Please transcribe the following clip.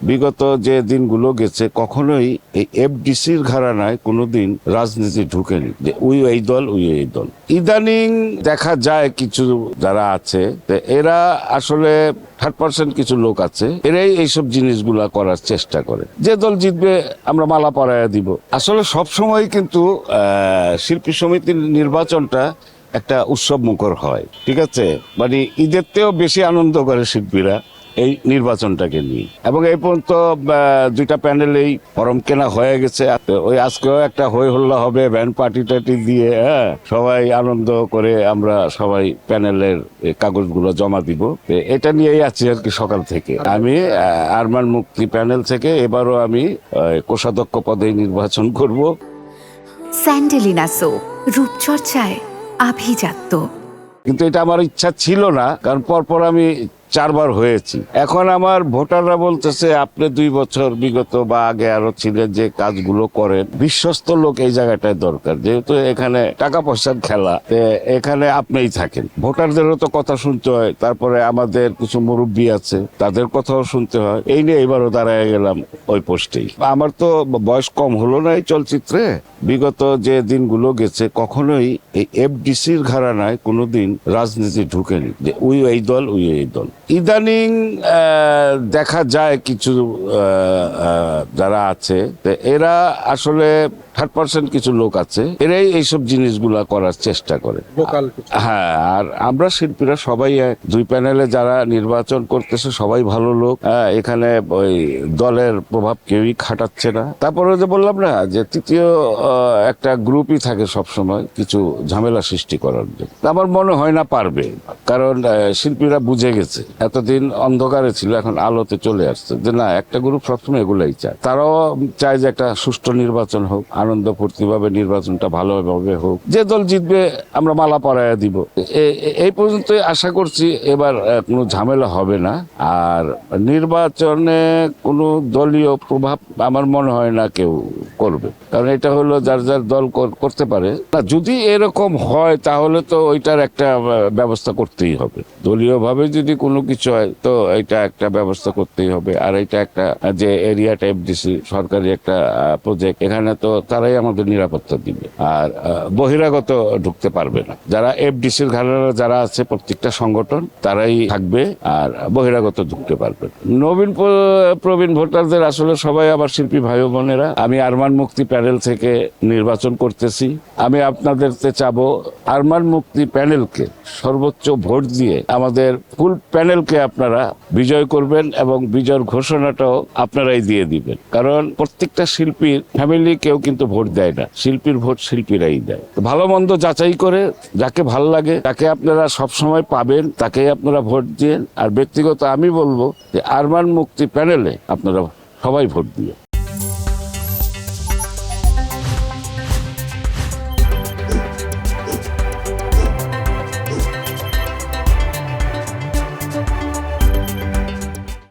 বিগত যে দিনগুলো গেছে কখনোই এই এফডিসির ঘরানায় কোনোদিন রাজনীতি ঢুকেনি যে উই এই দল উই এই দল। ইদানিং দেখা যায় কিছু যারা আছে এরা আসলে 30% কিছু লোক আছে, এরাই এইসব জিনিসগুলা করার চেষ্টা করে। যে দল জিতবে আমরা মালা পরাইয়া দিব। আসলে সব সময় কিন্তু শিল্পী সমিতির নির্বাচনটা একটা উৎসব মুখর হয়, ঠিক আছে? মানে ঈদের তেও বেশি আনন্দ করে শিল্পীরা এই নির্বাচনটাকে নিয়ে। এবং এই পর্যন্ত দুইটা প্যানেলেই ফরম কেনা হয়ে গেছে। ওই আজকেও একটা হই হল্লা হবে ব্যান্ড পার্টি টার্টি দিয়ে, হ্যাঁ, সবাই আনন্দ করে আমরা সবাই প্যানেলের কাগজগুলো জমা দিব। এটা নিয়েই আছি আর কি সকাল থেকে। আমি আরমান মুক্তি প্যানেল থেকে এবারও আমি কোষাধ্যক্ষ পদে নির্বাচন করব। স্যান্ডেলিনা সো, রূপচর্চায় আভিজাত্য। কিন্তু এটা আমার ইচ্ছা ছিল না, কারণ পরপর আমি 4 বার হয়েছি। এখন আমার ভোটাররা বলতেছে আপনি 2 বছর বিগত বা আগে আরো ছিলেন, যে কাজগুলো করেন, বিশ্বস্ত লোক এই জায়গাটায় দরকার। যেহেতু এখানে টাকা পয়সার খেলা, এখানে আপনিই থাকেন। ভোটারদেরও তো কথা শুনতে হয়, তারপরে আমাদের কিছু মুরব্বী আছে তাদের কথাও শুনতে হয়। এই নিয়ে এবারও দাঁড়ায় গেলাম ওই পোস্টেই। আমার তো বয়স কম হলো না এই চলচ্চিত্রে। বিগত যে দিনগুলো গেছে কখনোই এই এফডিসির ঘরানায় কোনোদিন রাজনীতি ঢুকেনি যে উই এই দল উই এই দল। ইদানিং দেখা যায় কিছু যারা আছে এরা আসলে 30% কিছু লোক আছে, এরাই এইসব জিনিসগুলা করার চেষ্টা করে। হ্যাঁ, আর আমরা শিল্পীরা সবাই এক। 2 প্যানেলে যারা নির্বাচন করতেছে সবাই ভালো লোক। এখানে ওই দলের প্রভাব কেউই খাটাচ্ছে না। তারপরে যে বললাম না যে তৃতীয় একটা গ্রুপই থাকে সব সময় কিছু ঝামেলা সৃষ্টি করার জন্য। আমার মনে হয় না পারবে, কারণ শিল্পীরা বুঝে গেছে, এতদিন অন্ধকারে ছিল, এখন আলোতে চলে আসছে যে না, একটা গ্রুপ সবসময় এগুলাই চায়। তারাও চায় যে একটা সুষ্ঠু নির্বাচন হোক, আনন্দ ফুর্তি ভাবে নির্বাচনটা ভালোভাবে হোক। যে দল জিতবে আমরা মালা পরাইয়া দিব। এই পর্যন্ত আশা করছি এবার কোনো ঝামেলা হবে না। আর নির্বাচনে কোনো দলীয় প্রভাব আমার মনে হয় না কেউ করবে, কারণ এটা হলো যার যার দল করতে পারে না। যদি এরকম হয় তাহলে তো ওইটার একটা ব্যবস্থা করতেই হবে। দলীয় ভাবে যদি কোনো কিছু হয় তো এটা একটা ব্যবস্থা করতেই হবে। আর এটা একটা যে এরিয়াটা এফডিসি সরকারি একটা প্রজেক্ট, এখানে তো তারাই আমাদের নিরাপত্তা দিবে, আর বহিরাগত ঢুকতে পারবে না। যারা এফডিসির ঘাড়ারা যারা আছে প্রত্যেকটা সংগঠন তারাই থাকবে, আর বহিরাগত ঢুকতে পারবে না। নবীন প্রবীণ ভোটারদের আসলে সবাই আবার শিল্পী ভাই বোনেরা। আমি আরমান মুক্তি প্যানেল থেকে নির্বাচন করতেছি। আমি আপনাদেরকে চাবো আরমান মুক্তি প্যানেলকে সর্বোচ্চ ভোট দিয়ে আমাদের ফুল প্যানেলকে আপনারা বিজয় করবেন, এবং বিজয়ের ঘোষণাটাও আপনারাই দিয়ে দিবেন। কারণ প্রত্যেকটা শিল্পীর ফ্যামিলি কেউ কিন্তু ভোট দেয় না, শিল্পীর ভোট শিল্পীরাই দেয়। ভালো মন্দ যাচাই করে যাকে ভাল লাগে তাকে আপনারা সব সময় পাবেন, তাকেই আপনারা ভোট দিন। আর ব্যক্তিগত আমি বলবো যে আরমান মুক্তি প্যানেলে আপনারা সবাই ভোট দিয়ে